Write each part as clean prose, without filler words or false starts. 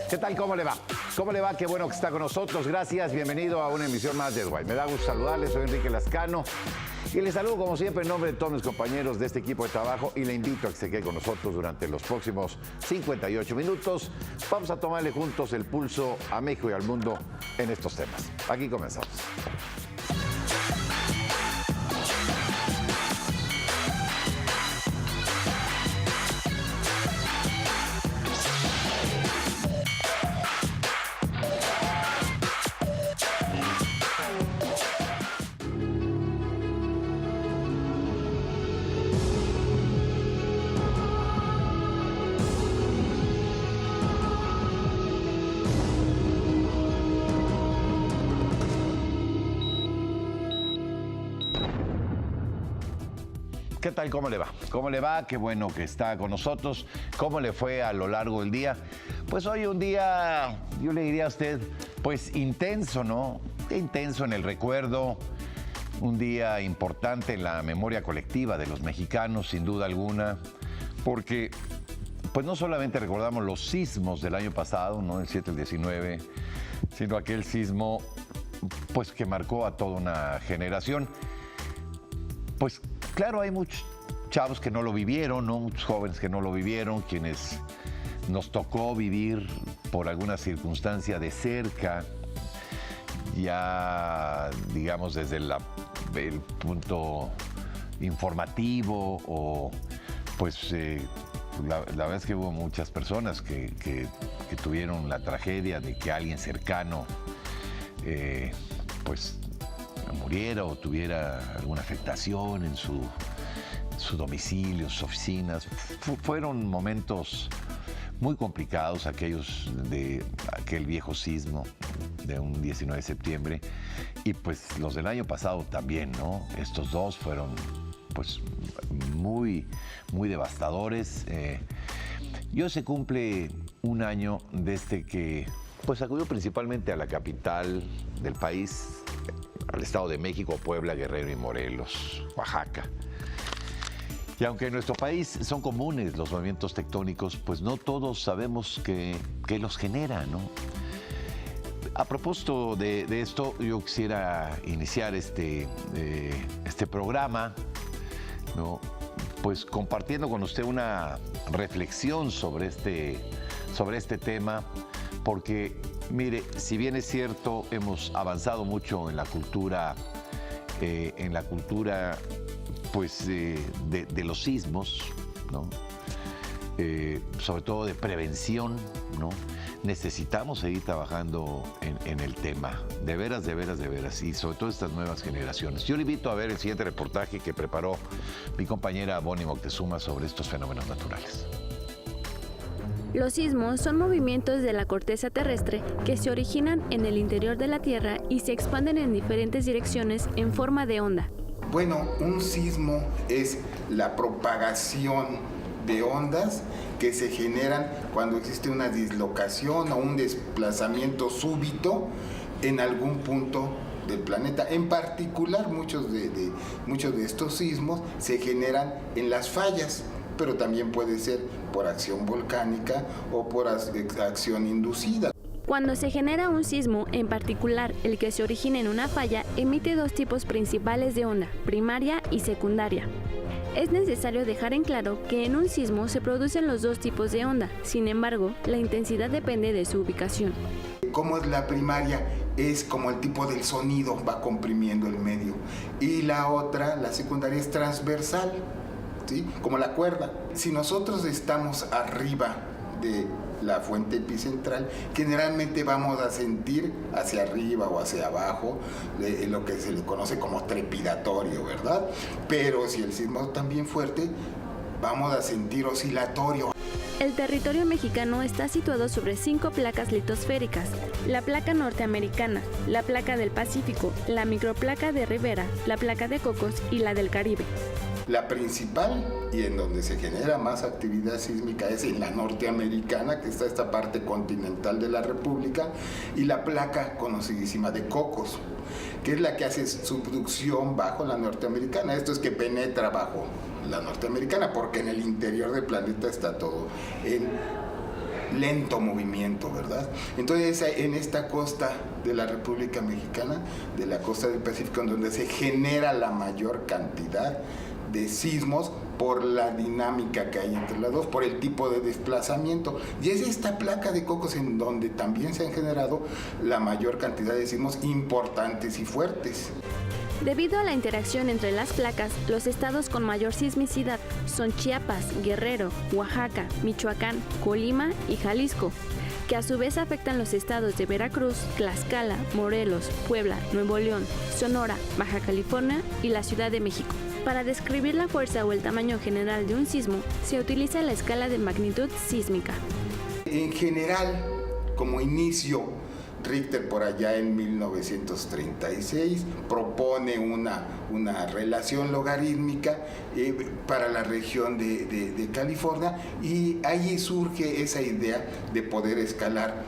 ¿Qué tal? ¿Cómo le va? ¿Cómo le va? Qué bueno que está con nosotros. Gracias. Bienvenido a una emisión más de Edway. Me da gusto saludarles. Soy Enrique Lascano. Y les saludo, como siempre, en nombre de todos mis compañeros de este equipo de trabajo y le invito a que se quede con nosotros durante los próximos 58 minutos. Vamos a tomarle juntos el pulso a México y al mundo en estos temas. Aquí comenzamos. ¿Qué tal? ¿Cómo le va? ¿Cómo le va? Qué bueno que está con nosotros. ¿Cómo le fue a lo largo del día? Pues hoy un día, yo le diría a usted, pues intenso, ¿no? Intenso en el recuerdo. Un día importante en la memoria colectiva de los mexicanos, sin duda alguna, porque pues no solamente recordamos los sismos del año pasado, ¿no? El 7, el 19, sino aquel sismo pues que marcó a toda una generación. Pues claro, hay muchos chavos que no lo vivieron, ¿no? Muchos jóvenes que no lo vivieron, quienes nos tocó vivir por alguna circunstancia de cerca, ya digamos desde el punto informativo o pues la verdad es que hubo muchas personas que tuvieron la tragedia de que alguien cercano pues muriera o tuviera alguna afectación en su domicilio, sus oficinas. Fueron momentos muy complicados aquellos de aquel viejo sismo de un 19 de septiembre y pues los del año pasado también, ¿no? Estos dos fueron pues muy devastadores. Y hoy se cumple un año desde que pues acudió principalmente a la capital del país, al Estado de México, Puebla, Guerrero y Morelos, Oaxaca. Y aunque en nuestro país son comunes los movimientos tectónicos, pues no todos sabemos qué los genera, ¿no? A propósito de esto, yo quisiera iniciar este programa, ¿no? Pues compartiendo con usted una reflexión sobre este tema, porque mire, si bien es cierto, hemos avanzado mucho en la cultura pues de los sismos, ¿no? Sobre todo de prevención, ¿no? Necesitamos seguir trabajando en el tema, de veras, y sobre todo estas nuevas generaciones. Yo le invito a ver el siguiente reportaje que preparó mi compañera Bonnie Moctezuma sobre estos fenómenos naturales. Los sismos son movimientos de la corteza terrestre que se originan en el interior de la Tierra y se expanden en diferentes direcciones en forma de onda. Bueno, un sismo es la propagación de ondas que se generan cuando existe una dislocación o un desplazamiento súbito en algún punto del planeta. En particular, muchos de estos sismos se generan en las fallas, pero también puede ser por acción volcánica o por acción inducida. Cuando se genera un sismo, en particular el que se origina en una falla, emite dos tipos principales de onda, primaria y secundaria. Es necesario dejar en claro que en un sismo se producen los dos tipos de onda, sin embargo, la intensidad depende de su ubicación. ¿Cómo es la primaria? Es como el tipo del sonido, va comprimiendo el medio. Y la otra, la secundaria, es transversal, ¿sí? Como la cuerda. Si nosotros estamos arriba de la fuente epicentral, generalmente vamos a sentir hacia arriba o hacia abajo lo que se le conoce como trepidatorio, ¿verdad? Pero si el sismo es también fuerte, vamos a sentir oscilatorio. El territorio mexicano está situado sobre 5 placas litosféricas: la placa norteamericana, la placa del Pacífico, la microplaca de Rivera, la placa de Cocos y la del Caribe. La principal y en donde se genera más actividad sísmica es en la norteamericana, que está esta parte continental de la República, y la placa conocidísima de Cocos, que es la que hace subducción bajo la norteamericana. Esto es que penetra bajo la norteamericana, porque en el interior del planeta está todo en lento movimiento, ¿verdad? Entonces, en esta costa de la República Mexicana, de la costa del Pacífico, en donde se genera la mayor cantidad de sismos por la dinámica que hay entre las dos, por el tipo de desplazamiento. Y es esta placa de Cocos en donde también se han generado la mayor cantidad de sismos importantes y fuertes. Debido a la interacción entre las placas, los estados con mayor sismicidad son Chiapas, Guerrero, Oaxaca, Michoacán, Colima y Jalisco, que a su vez afectan los estados de Veracruz, Tlaxcala, Morelos, Puebla, Nuevo León, Sonora, Baja California y la Ciudad de México. Para describir la fuerza o el tamaño general de un sismo, se utiliza la escala de magnitud sísmica. En general, como inicio, Richter por allá en 1936 propone una relación logarítmica para la región de California, y ahí surge esa idea de poder escalar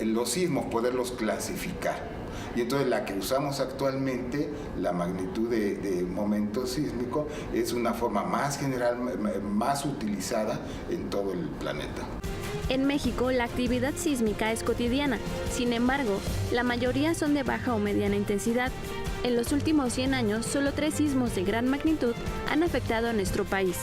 los sismos, poderlos clasificar. Y entonces la que usamos actualmente, la magnitud de momento sísmico, es una forma más general, más utilizada en todo el planeta. En México, la actividad sísmica es cotidiana. Sin embargo, la mayoría son de baja o mediana intensidad. En los últimos 100 años, solo 3 sismos de gran magnitud han afectado a nuestro país.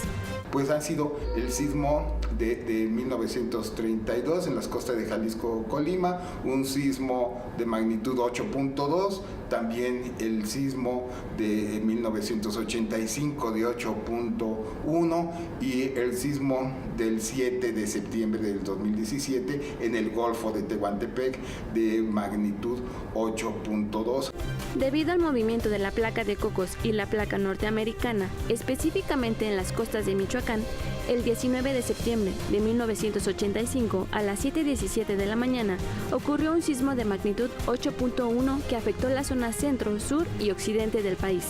Pues han sido el sismo de 1932 en las costas de Jalisco, Colima, un sismo de magnitud 8.2, también el sismo de 1985 de 8.1 y el sismo del 7 de septiembre del 2017 en el Golfo de Tehuantepec de magnitud 8.2. Debido al movimiento de la placa de Cocos y la placa norteamericana, específicamente en las costas de Michoacán, el 19 de septiembre de 1985 a las 7:17 de la mañana ocurrió un sismo de magnitud 8.1 que afectó la zona centro, sur y occidente del país.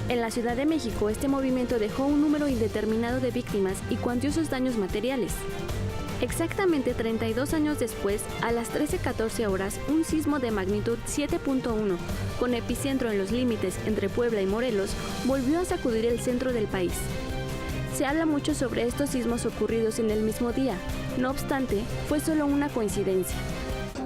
En la Ciudad de México, este movimiento dejó un número indeterminado de víctimas y cuantiosos daños materiales. Exactamente 32 años después, a las 13:14 horas, un sismo de magnitud 7.1, con epicentro en los límites entre Puebla y Morelos, volvió a sacudir el centro del país. Se habla mucho sobre estos sismos ocurridos en el mismo día, no obstante, fue solo una coincidencia.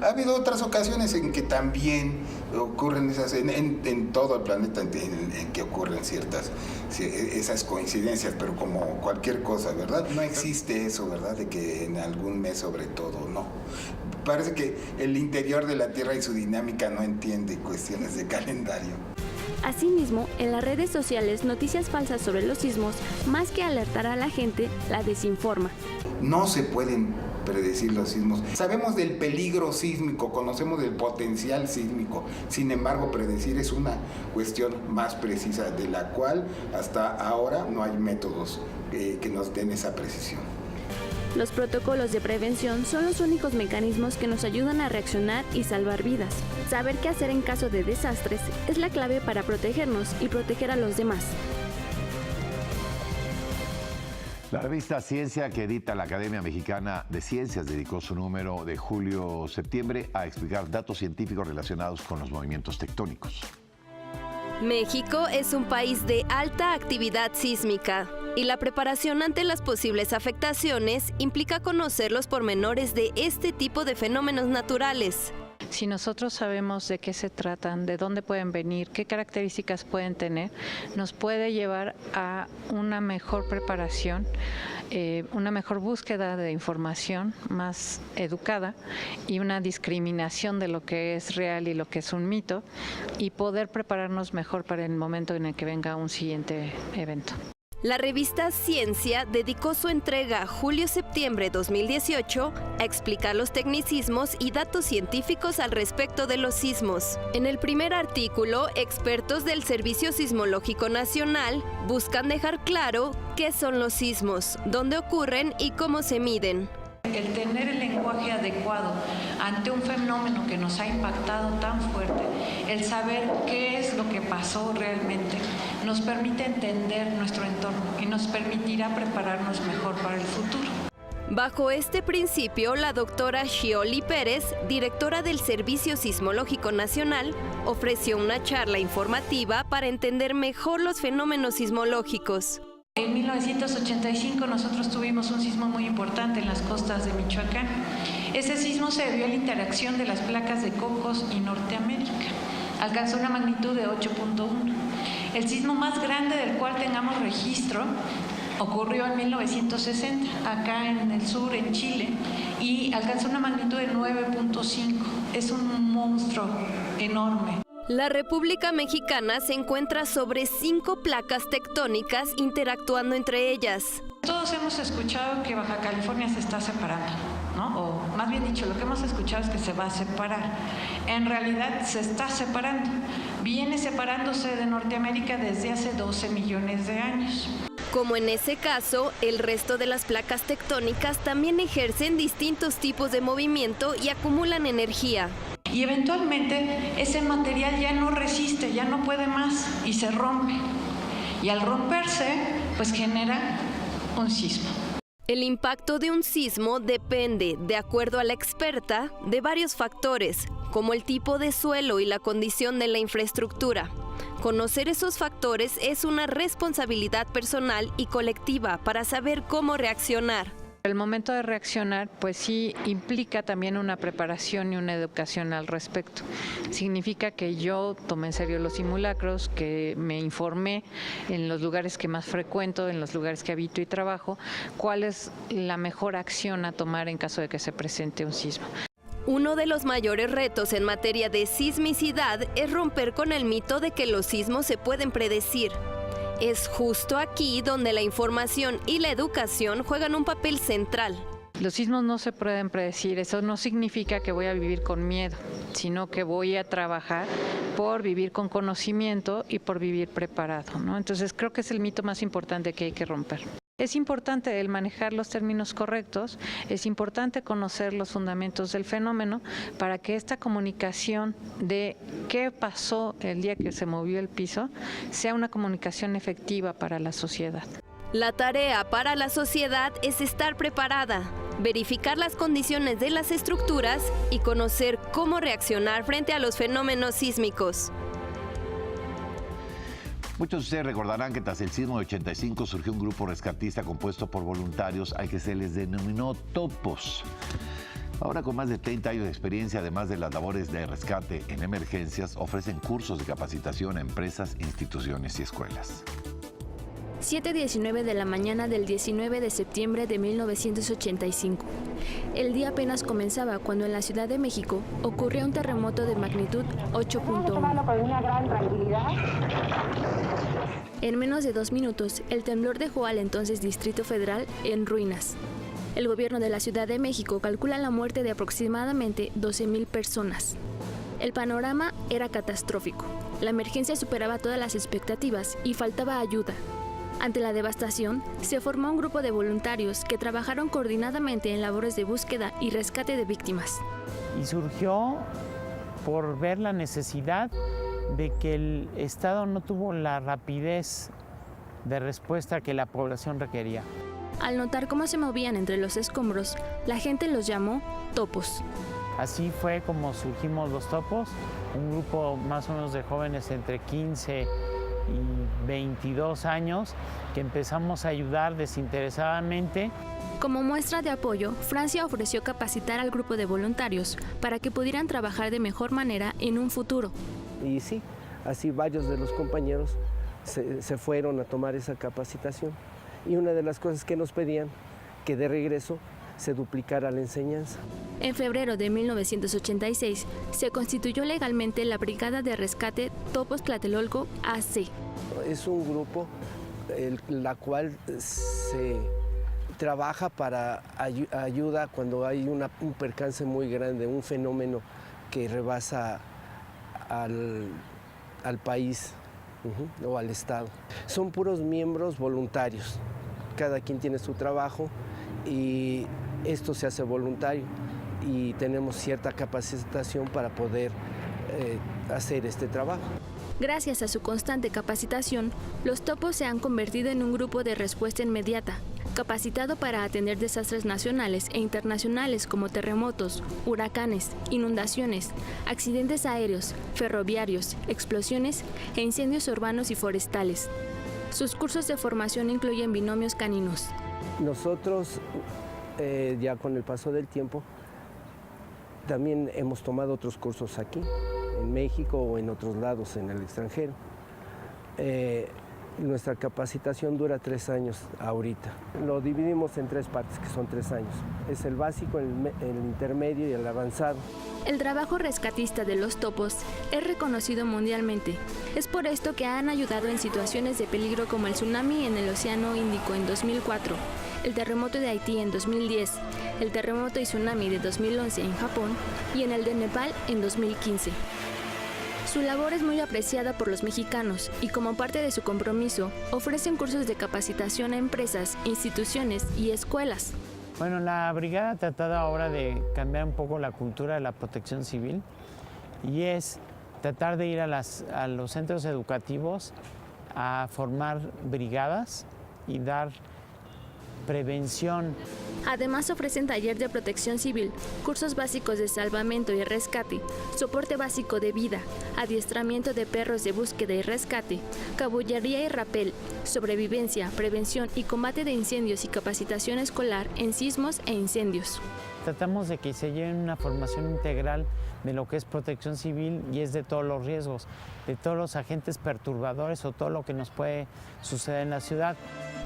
Ha habido otras ocasiones en que también ocurren esas, en todo el planeta en que ocurren esas coincidencias, pero como cualquier cosa, ¿verdad? No existe eso, ¿verdad? De que en algún mes sobre todo, no. Parece que el interior de la Tierra y su dinámica no entiende cuestiones de calendario. Asimismo, en las redes sociales, noticias falsas sobre los sismos, más que alertar a la gente, la desinforma. No se pueden predecir los sismos. Sabemos del peligro sísmico, conocemos del potencial sísmico. Sin embargo, predecir es una cuestión más precisa, de la cual hasta ahora no hay métodos que nos den esa precisión. Los protocolos de prevención son los únicos mecanismos que nos ayudan a reaccionar y salvar vidas. Saber qué hacer en caso de desastres es la clave para protegernos y proteger a los demás. La revista Ciencia, que edita la Academia Mexicana de Ciencias, dedicó su número de julio-septiembre a explicar datos científicos relacionados con los movimientos tectónicos. México es un país de alta actividad sísmica y la preparación ante las posibles afectaciones implica conocer los pormenores de este tipo de fenómenos naturales. Si nosotros sabemos de qué se tratan, de dónde pueden venir, qué características pueden tener, nos puede llevar a una mejor preparación, una mejor búsqueda de información más educada y una discriminación de lo que es real y lo que es un mito, y poder prepararnos mejor para el momento en el que venga un siguiente evento. La revista Ciencia dedicó su entrega julio-septiembre 2018 a explicar los tecnicismos y datos científicos al respecto de los sismos. En el primer artículo, expertos del Servicio Sismológico Nacional buscan dejar claro qué son los sismos, dónde ocurren y cómo se miden. El tener el lenguaje adecuado ante un fenómeno que nos ha impactado tan fuerte, el saber qué es lo que pasó realmente, nos permite entender nuestro entorno y nos permitirá prepararnos mejor para el futuro. Bajo este principio, la doctora Xioli Pérez, directora del Servicio Sismológico Nacional, ofreció una charla informativa para entender mejor los fenómenos sismológicos. En 1985 nosotros tuvimos un sismo muy importante en las costas de Michoacán. Ese sismo se debió a la interacción de las placas de Cocos y Norteamérica. Alcanzó una magnitud de 8.1. El sismo más grande del cual tengamos registro ocurrió en 1960, acá en el sur, en Chile, y alcanzó una magnitud de 9.5. Es un monstruo enorme. La República Mexicana se encuentra sobre 5 placas tectónicas interactuando entre ellas. Todos hemos escuchado que Baja California se está separando, ¿no? O más bien dicho, lo que hemos escuchado es que se va a separar. En realidad se está separando. Viene separándose de Norteamérica desde hace 12 millones de años. Como en ese caso, el resto de las placas tectónicas también ejercen distintos tipos de movimiento y acumulan energía. Y eventualmente ese material ya no resiste, ya no puede más y se rompe. Y al romperse, pues genera un sismo. El impacto de un sismo depende, de acuerdo a la experta, de varios factores, como el tipo de suelo y la condición de la infraestructura. Conocer esos factores es una responsabilidad personal y colectiva para saber cómo reaccionar. El momento de reaccionar, pues sí implica también una preparación y una educación al respecto. Significa que yo tomé en serio los simulacros, que me informé en los lugares que más frecuento, en los lugares que habito y trabajo, cuál es la mejor acción a tomar en caso de que se presente un sismo. Uno de los mayores retos en materia de sismicidad es romper con el mito de que los sismos se pueden predecir. Es justo aquí donde la información y la educación juegan un papel central. Los sismos no se pueden predecir, eso no significa que voy a vivir con miedo, sino que voy a trabajar por vivir con conocimiento y por vivir preparado, ¿no? Entonces creo que es el mito más importante que hay que romper. Es importante el manejar los términos correctos, es importante conocer los fundamentos del fenómeno para que esta comunicación de qué pasó el día que se movió el piso sea una comunicación efectiva para la sociedad. La tarea para la sociedad es estar preparada, verificar las condiciones de las estructuras y conocer cómo reaccionar frente a los fenómenos sísmicos. Muchos de ustedes recordarán que tras el sismo de 85 surgió un grupo rescatista compuesto por voluntarios al que se les denominó topos. Ahora, con más de 30 años de experiencia, además de las labores de rescate en emergencias, ofrecen cursos de capacitación a empresas, instituciones y escuelas. 7:19 de la mañana del 19 de septiembre de 1985. El día apenas comenzaba cuando en la Ciudad de México ocurrió un terremoto de magnitud 8.1. En menos de 2 minutos, el temblor dejó al entonces Distrito Federal en ruinas. El gobierno de la Ciudad de México calcula la muerte de aproximadamente 12,000 personas. El panorama era catastrófico. La emergencia superaba todas las expectativas y faltaba ayuda. Ante la devastación, se formó un grupo de voluntarios que trabajaron coordinadamente en labores de búsqueda y rescate de víctimas. Y surgió por ver la necesidad de que el Estado no tuvo la rapidez de respuesta que la población requería. Al notar cómo se movían entre los escombros, la gente los llamó topos. Así fue como surgimos los topos, un grupo más o menos de jóvenes entre 15 y 22 años que empezamos a ayudar desinteresadamente. Como muestra de apoyo, Francia ofreció capacitar al grupo de voluntarios para que pudieran trabajar de mejor manera en un futuro. Y sí, así varios de los compañeros se fueron a tomar esa capacitación. Y una de las cosas que nos pedían, que de regreso se duplicara la enseñanza. En febrero de 1986 se constituyó legalmente la Brigada de Rescate Topos Tlatelolco AC. Es un grupo la cual se trabaja para ayuda cuando hay un percance muy grande, un fenómeno que rebasa al país o al Estado. Son puros miembros voluntarios, cada quien tiene su trabajo y esto se hace voluntario y tenemos cierta capacitación para poder hacer este trabajo. Gracias a su constante capacitación, los topos se han convertido en un grupo de respuesta inmediata, capacitado para atender desastres nacionales e internacionales como terremotos, huracanes, inundaciones, accidentes aéreos, ferroviarios, explosiones e incendios urbanos y forestales. Sus cursos de formación incluyen binomios caninos. Nosotros, ya con el paso del tiempo, también hemos tomado otros cursos aquí, en México o en otros lados, en el extranjero. Nuestra capacitación dura 3 años ahorita. Lo dividimos en 3 partes, que son 3 años. Es el básico, el intermedio y el avanzado. El trabajo rescatista de los topos es reconocido mundialmente. Es por esto que han ayudado en situaciones de peligro como el tsunami en el Océano Índico en 2004, el terremoto de Haití en 2010, el terremoto y tsunami de 2011 en Japón y en el de Nepal en 2015. Su labor es muy apreciada por los mexicanos y como parte de su compromiso, ofrecen cursos de capacitación a empresas, instituciones y escuelas. Bueno, la brigada ha tratado ahora de cambiar un poco la cultura de la protección civil y es tratar de ir a los centros educativos a formar brigadas y dar prevención. Además ofrecen taller de protección civil, cursos básicos de salvamento y rescate, soporte básico de vida, adiestramiento de perros de búsqueda y rescate, caballería y rapel, sobrevivencia, prevención y combate de incendios y capacitación escolar en sismos e incendios. Tratamos de que se lleven una formación integral de lo que es protección civil y es de todos los riesgos, de todos los agentes perturbadores o todo lo que nos puede suceder en la ciudad.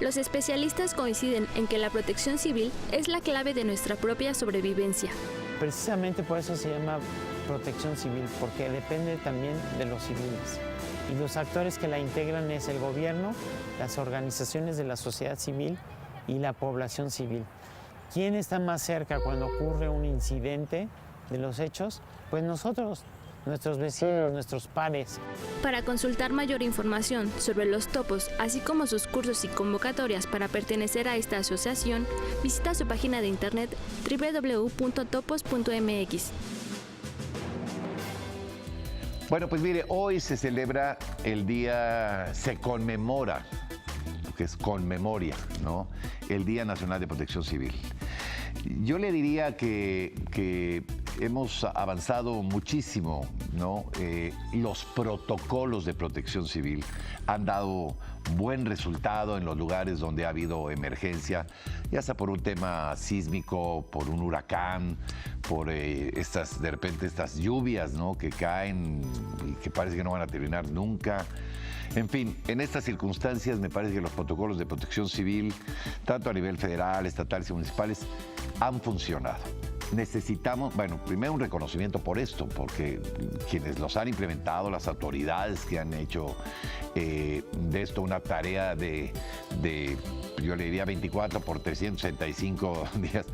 Los especialistas coinciden en que la protección civil es la clave de nuestra propia sobrevivencia. Precisamente por eso se llama protección civil, porque depende también de los civiles. Y los actores que la integran es el gobierno, las organizaciones de la sociedad civil y la población civil. ¿Quién está más cerca cuando ocurre un incidente de los hechos? Pues nosotros, nuestros vecinos, nuestros pares. Para consultar mayor información sobre los topos, así como sus cursos y convocatorias para pertenecer a esta asociación, visita su página de internet www.topos.mx. Bueno, pues mire, hoy se celebra se conmemora, lo que es conmemoria, ¿no? El Día Nacional de Protección Civil. Yo le diría que hemos avanzado muchísimo, ¿no? Los protocolos de protección civil han dado buen resultado en los lugares donde ha habido emergencia, ya sea por un tema sísmico, por un huracán, por de repente estas lluvias, ¿no? Que caen y que parece que no van a terminar nunca. En fin, en estas circunstancias me parece que los protocolos de protección civil, tanto a nivel federal, estatal y municipales, han funcionado. Necesitamos, bueno, primero un reconocimiento por esto, porque quienes los han implementado, las autoridades que han hecho de esto una tarea yo le diría 24 por 365 días,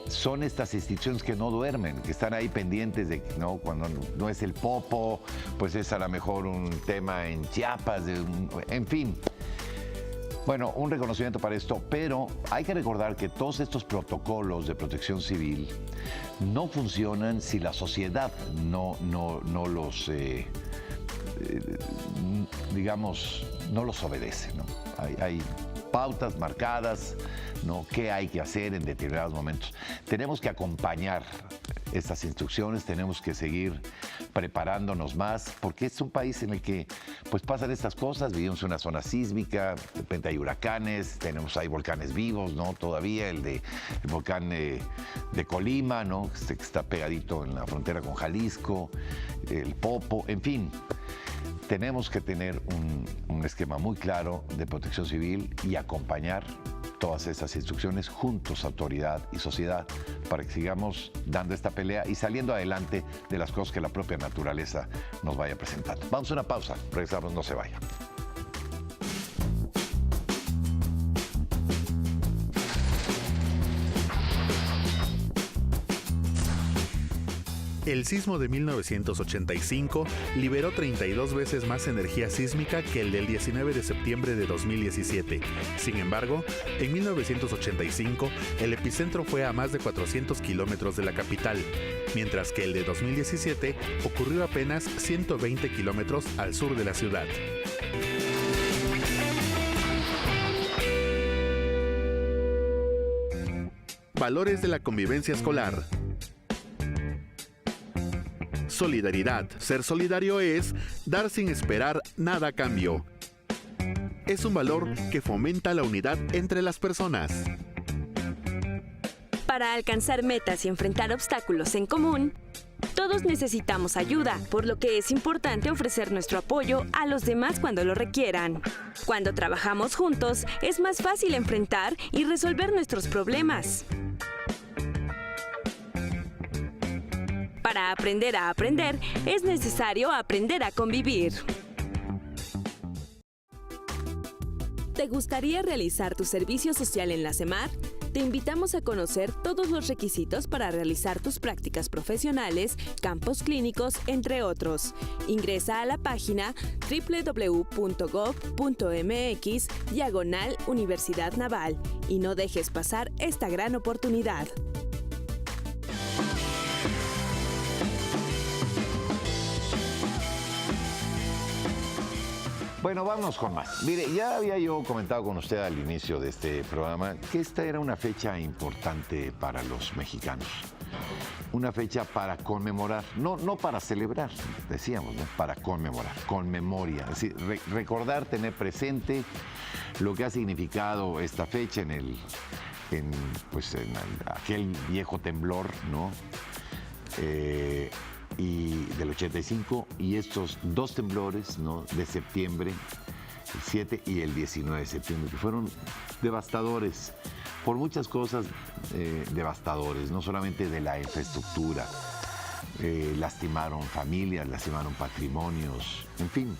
son estas instituciones que no duermen, que están ahí pendientes de, ¿no? Cuando no es el Popo, pues es a lo mejor un tema en Chiapas, en fin. Bueno, un reconocimiento para esto, pero hay que recordar que todos estos protocolos de protección civil no funcionan si la sociedad no los, digamos, no los obedece, ¿no? Hay pautas marcadas, ¿no? ¿Qué hay que hacer en determinados momentos? Tenemos que acompañar estas instrucciones, tenemos que seguir preparándonos más, porque es un país en el que pues pasan estas cosas, vivimos en una zona sísmica, de repente hay huracanes, hay volcanes vivos, ¿no? Todavía el volcán de Colima, ¿no? Que está pegadito en la frontera con Jalisco, el Popo, en fin. Tenemos que tener un esquema muy claro de protección civil y acompañar todas esas instrucciones juntos, autoridad y sociedad, para que sigamos dando esta pelea y saliendo adelante de las cosas que la propia naturaleza nos vaya presentando. Vamos a una pausa, regresamos, no se vaya. El sismo de 1985 liberó 32 veces más energía sísmica que el del 19 de septiembre de 2017. Sin embargo, en 1985, el epicentro fue a más de 400 kilómetros de la capital, mientras que el de 2017 ocurrió apenas 120 kilómetros al sur de la ciudad. Valores de la convivencia escolar. Solidaridad. Ser solidario es dar sin esperar nada a cambio. Es un valor que fomenta la unidad entre las personas. Para alcanzar metas y enfrentar obstáculos en común, todos necesitamos ayuda, por lo que es importante ofrecer nuestro apoyo a los demás cuando lo requieran. Cuando trabajamos juntos, es más fácil enfrentar y resolver nuestros problemas. Para aprender a aprender, es necesario aprender a convivir. ¿Te gustaría realizar tu servicio social en la CEMAR? Te invitamos a conocer todos los requisitos para realizar tus prácticas profesionales, campos clínicos, entre otros. Ingresa a la página www.gov.mx/Universidad Naval y no dejes pasar esta gran oportunidad. Bueno, vámonos con más. Mire, ya había yo comentado con usted al inicio de este programa que esta era una fecha importante para los mexicanos. Una fecha para conmemorar, no para celebrar, decíamos, ¿no? Para conmemorar, con memoria. Es decir, recordar, tener presente lo que ha significado esta fecha en aquel viejo temblor, ¿no? Y del 85 y estos dos temblores, ¿no? De septiembre, el 7 y el 19 de septiembre, que fueron devastadores, por muchas cosas devastadores, no solamente de la infraestructura, lastimaron familias, lastimaron patrimonios, en fin.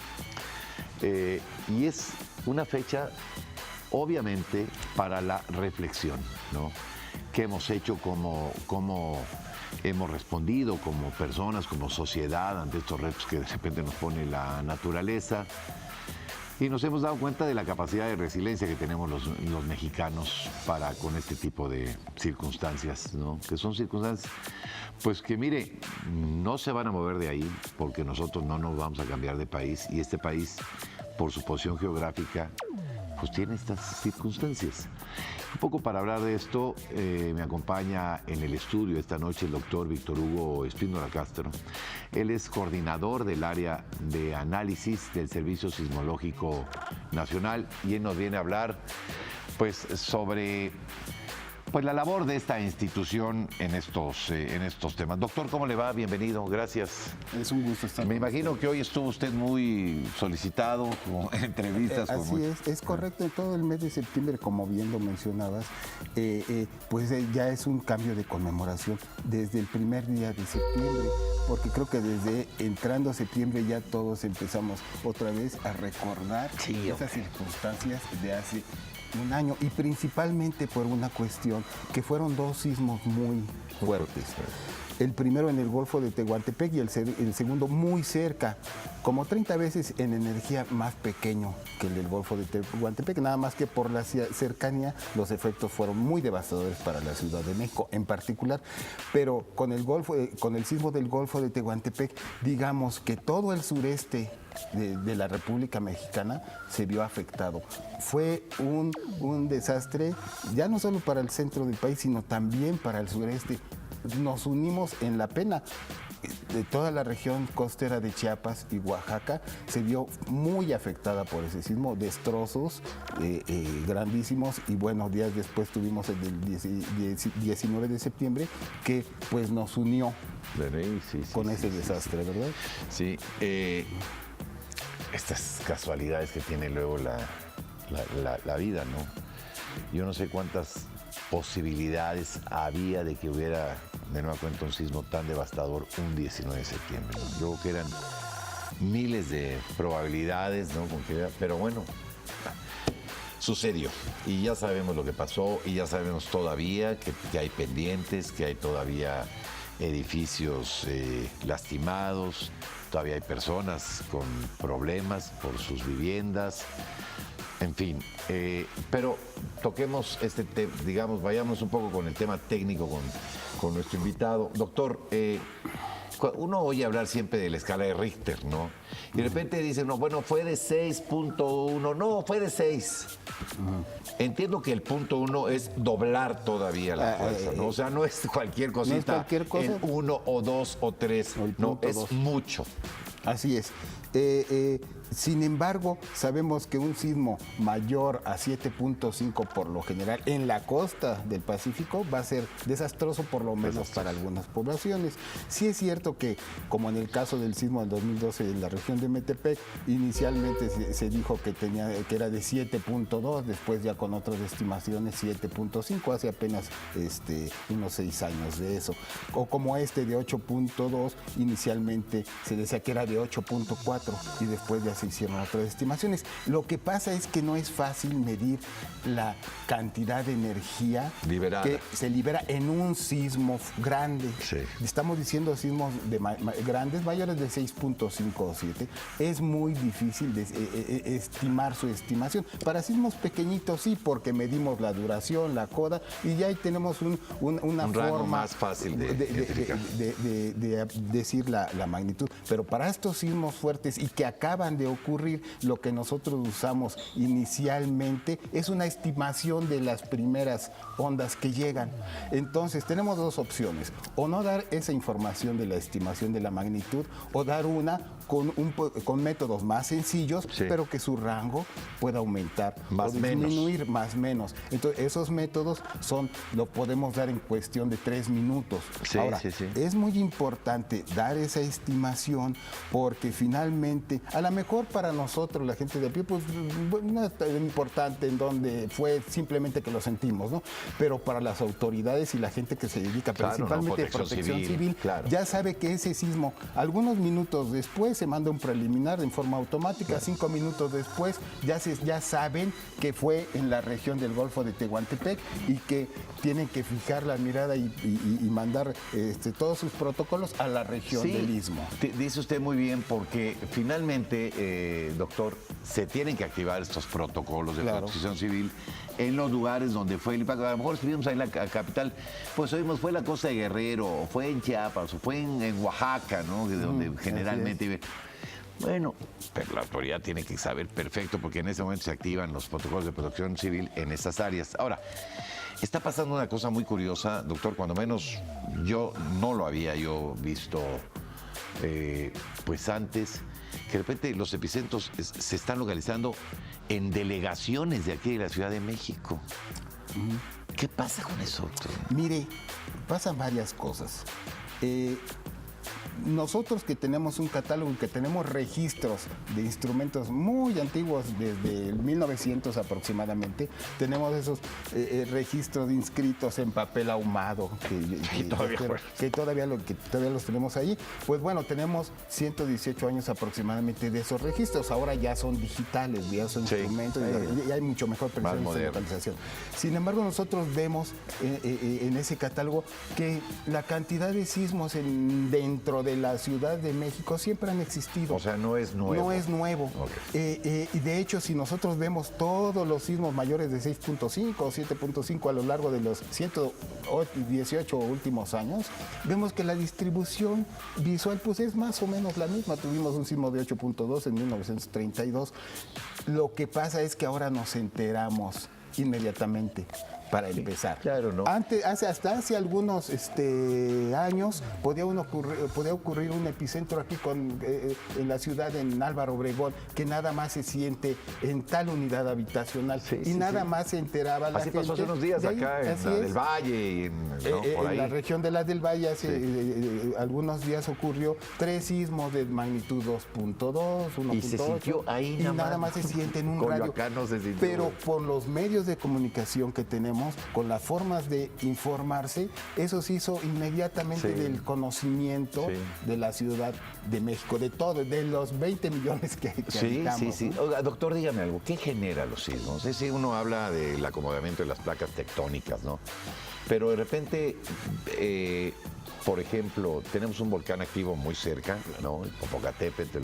Y es una fecha, obviamente, para la reflexión, ¿no? ¿Qué hemos hecho como hemos respondido como personas, como sociedad, ante estos retos que de repente nos pone la naturaleza? Y nos hemos dado cuenta de la capacidad de resiliencia que tenemos los mexicanos para con este tipo de circunstancias, ¿no? Que son circunstancias, pues que mire, no se van a mover de ahí porque nosotros no nos vamos a cambiar de país y este país, por su posición geográfica, pues tiene estas circunstancias. Un poco para hablar de esto, me acompaña en el estudio esta noche el doctor Víctor Hugo Espíndola Castro. Él es coordinador del área de análisis del Servicio Sismológico Nacional y él nos viene a hablar pues sobre la labor de esta institución en estos temas. Doctor, ¿cómo le va? Bienvenido, gracias. Es un gusto estar. Me imagino que hoy estuvo usted muy solicitado en entrevistas. Así es correcto. En todo el mes de septiembre, como bien lo mencionabas, ya es un cambio de conmemoración desde el primer día de septiembre, porque creo que desde entrando a septiembre ya todos empezamos otra vez a recordar esas circunstancias de hace un año y principalmente por una cuestión que fueron dos sismos muy fuertes. El primero en el Golfo de Tehuantepec y el segundo muy cerca, como 30 veces en energía más pequeño que el del Golfo de Tehuantepec, nada más que por la cercanía los efectos fueron muy devastadores para la Ciudad de México en particular, pero con el sismo del Golfo de Tehuantepec, digamos que todo el sureste de la República Mexicana se vio afectado. Fue un desastre, ya no solo para el centro del país, sino también para el sureste. Nos unimos en la pena. De toda la región costera de Chiapas y Oaxaca se vio muy afectada por ese sismo, destrozos grandísimos, y bueno, días después tuvimos el del 19 de septiembre que pues nos unió con ese desastre, ¿verdad? Sí, estas casualidades que tiene luego la vida, ¿no? Yo no sé cuántas posibilidades había de que hubiera de nueva cuenta un sismo tan devastador un 19 de septiembre. Yo creo que eran miles de probabilidades, ¿no? Pero bueno, sucedió y ya sabemos lo que pasó y ya sabemos todavía que hay pendientes, que hay todavía edificios lastimados, todavía hay personas con problemas por sus viviendas. En fin, pero toquemos este tema, digamos, vayamos un poco con el tema técnico con nuestro invitado. Doctor, uno oye hablar siempre de la escala de Richter, ¿no? Y de repente dicen, no, bueno, fue de 6.1, no, fue de 6. Entiendo que el punto 1 es doblar todavía la fuerza, ¿no? O sea, no es cualquier cosita, no es cualquier cosa. En 1 o 2 o 3, no, es 2. Mucho. Así es. Sin embargo, sabemos que un sismo mayor a 7.5 por lo general en la costa del Pacífico va a ser desastroso, por lo menos para algunas poblaciones. Sí es cierto que, como en el caso del sismo del 2012 en la región de Metepec, inicialmente se dijo que era de 7.2, después ya con otras estimaciones 7.5, hace apenas unos 6 años de eso. O como de 8.2, inicialmente se decía que era de 8.4 y después ya se hicieron otras estimaciones. Lo que pasa es que no es fácil medir la cantidad de energía liberada, que se libera en un sismo grande. Sí. Estamos diciendo sismos grandes, mayores de 6.5 o 7. Es muy difícil estimar su estimación. Para sismos pequeñitos sí, porque medimos la duración, la coda, y ya ahí tenemos una forma más fácil de decir la magnitud. Pero para estos sismos fuertes y que acaban de ocurrir, lo que nosotros usamos inicialmente es una estimación de las primeras ondas que llegan. Entonces tenemos dos opciones: o no dar esa información de la estimación de la magnitud, o dar una con métodos más sencillos, sí, pero que su rango pueda aumentar más o disminuir más menos. Entonces esos métodos lo podemos dar en cuestión de 3 minutos. Sí, ahora, es muy importante dar esa estimación, porque finalmente, a lo mejor para nosotros, la gente de a pie, pues no es tan importante en dónde fue, simplemente que lo sentimos, ¿no? Pero para las autoridades y la gente que se dedica principalmente a protección civil, claro, ya sabe que ese sismo, algunos minutos después se manda un preliminar en forma automática, 5 minutos después ya saben que fue en la región del Golfo de Tehuantepec y que tienen que fijar la mirada y mandar todos sus protocolos a la región del Istmo. Dice usted muy bien, porque finalmente, doctor, se tienen que activar estos protocolos de protección civil en los lugares donde fue el impacto. A lo mejor si vimos ahí en la capital, pues oímos, fue en la costa de Guerrero, o fue en Chiapas, o fue en Oaxaca, ¿no? De donde generalmente vive. Bueno, pero la autoridad tiene que saber perfecto, porque en ese momento se activan los protocolos de protección civil en esas áreas. Ahora, está pasando una cosa muy curiosa, doctor, cuando menos yo no lo había visto pues antes, que de repente los epicentros se están localizando en delegaciones de aquí de la Ciudad de México. ¿Qué pasa con eso, doctor? Mire, pasan varias cosas. Nosotros que tenemos un catálogo, que tenemos registros de instrumentos muy antiguos, desde el 1900 aproximadamente, tenemos esos registros inscritos en papel ahumado que todavía los tenemos ahí. Pues bueno, tenemos 118 años aproximadamente de esos registros. Ahora ya son digitales, ya son instrumentos, y hay mucho mejor precisión de localización. Sin embargo, nosotros vemos en ese catálogo que la cantidad de sismos dentro de la Ciudad de México siempre han existido. O sea, no es nuevo. No es nuevo. Okay. Y de hecho, si nosotros vemos todos los sismos mayores de 6.5 o 7.5 a lo largo de los 118 últimos años, vemos que la distribución visual pues es más o menos la misma. Tuvimos un sismo de 8.2 en 1932. Lo que pasa es que ahora nos enteramos inmediatamente, para empezar. Claro, ¿no? Hasta hace algunos años podía ocurrir un epicentro aquí en la ciudad, en Álvaro Obregón, que nada más se siente en tal unidad habitacional nada más se enteraba la gente. Así pasó hace unos días acá en la del Valle, en la región de la del Valle hace algunos días ocurrió 3 sismos de magnitud 2.2, 1.8. Y se sintió ahí nada más se siente en un radio. Acá no se sintió. Pero por los medios de comunicación que tenemos, con las formas de informarse, eso se hizo inmediatamente del conocimiento de la Ciudad de México, de los 20 millones que habitamos. Oiga, doctor, dígame algo, ¿qué genera los sismos? Es decir, uno habla del acomodamiento de las placas tectónicas, ¿no? Pero de repente, por ejemplo, tenemos un volcán activo muy cerca, ¿no? El Popocatépetl.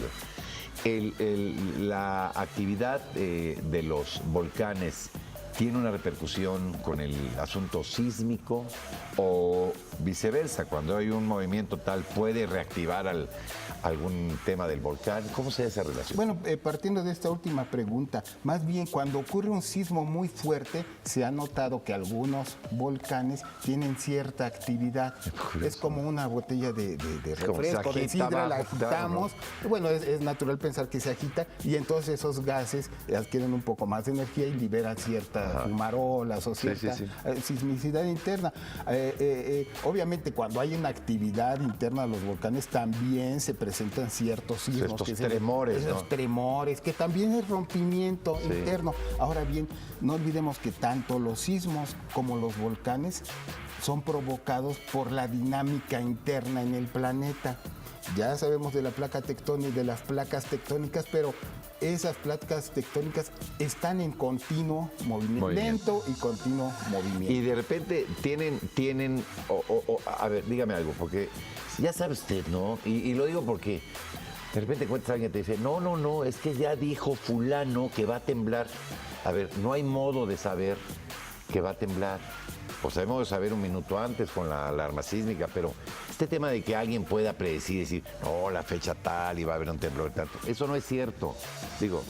La actividad de los volcanes ¿tiene una repercusión con el asunto sísmico o viceversa? Cuando hay un movimiento tal, ¿puede reactivar algún tema del volcán? ¿Cómo se da esa relación? Bueno, partiendo de esta última pregunta, más bien cuando ocurre un sismo muy fuerte, se ha notado que algunos volcanes tienen cierta actividad. Es como una botella de refresco, de sidra, la agitamos. ¿No? Bueno, es natural pensar que se agita y entonces esos gases adquieren un poco más de energía y liberan ciertas fumarolas o cierta sismicidad interna. Obviamente, cuando hay una actividad interna de los volcanes, también se presentan ciertos sismos. Estos tremores, esos tremores, que también es rompimiento interno. Ahora bien, no olvidemos que tanto los sismos como los volcanes son provocados por la dinámica interna en el planeta. Ya sabemos de la placa tectónica, de las placas tectónicas, pero esas placas tectónicas están en continuo movimiento, lento y continuo movimiento. Y de repente tienen a ver, dígame algo, porque ya sabe usted, ¿no? Y lo digo porque de repente encuentras a alguien que te dice, no, es que ya dijo fulano que va a temblar. A ver, no hay modo de saber que va a temblar. Pues sabemos de saber un minuto antes con la alarma sísmica, pero este tema de que alguien pueda predecir y decir, no, la fecha tal y va a haber un temblor tanto, eso no es cierto. Digo,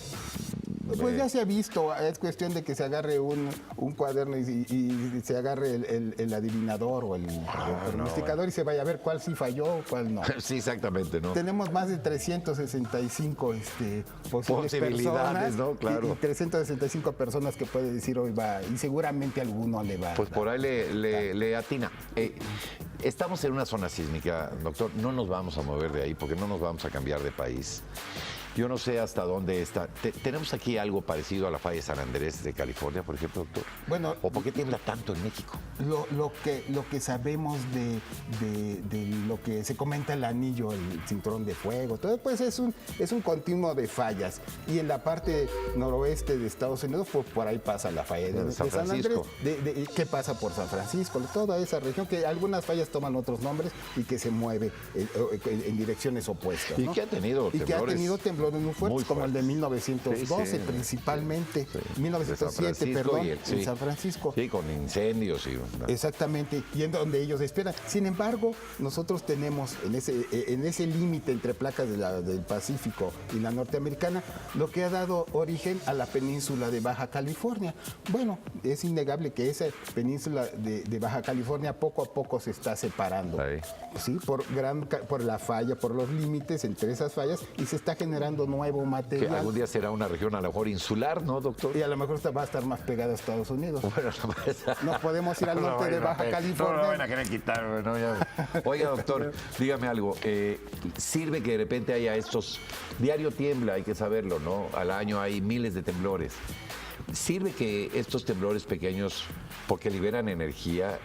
pues ya se ha visto, es cuestión de que se agarre un cuaderno y se agarre el adivinador o el pronosticador y se vaya a ver cuál sí falló, cuál no. Sí, exactamente, ¿no? Tenemos más de 365 posibilidades, ¿no? Claro. Y 365 personas que puede decir hoy va, y seguramente alguno le va. Pues por ahí le atina. Estamos en una zona sísmica, doctor, no nos vamos a mover de ahí porque no nos vamos a cambiar de país. Yo no sé hasta dónde está. ¿Tenemos aquí algo parecido a la falla de San Andrés de California, por ejemplo, doctor? Bueno, ¿o por qué tiembla tanto en México? Lo que sabemos de lo que se comenta el anillo, el cinturón de fuego, todo, pues es un continuo de fallas. Y en la parte noroeste de Estados Unidos, pues por ahí pasa la falla de San Andrés. ¿Qué pasa por San Francisco? Toda esa región, que algunas fallas toman otros nombres y que se mueve en direcciones opuestas, ¿no? Y que ha tenido temblores muy fuertes, como el de 1912 principalmente, 1907, en San Francisco. Sí, con incendios. Exactamente, y en donde ellos esperan. Sin embargo, nosotros tenemos en ese límite entre placas del Pacífico y la norteamericana, lo que ha dado origen a la península de Baja California. Bueno, es innegable que esa península de Baja California poco a poco se está separando. Sí, por la falla, por los límites entre esas fallas, y se está generando nuevo material. Que algún día será una región a lo mejor insular, ¿no, doctor? Y a lo mejor va a estar más pegada a Estados Unidos. Bueno, nos podemos ir al norte de Baja California. No lo van a querer quitar. ¿No? Oiga, doctor, dígame algo. Sirve que de repente haya estos... Diario tiembla, hay que saberlo, ¿no? Al año hay miles de temblores. Sirve que estos temblores pequeños, porque liberan energía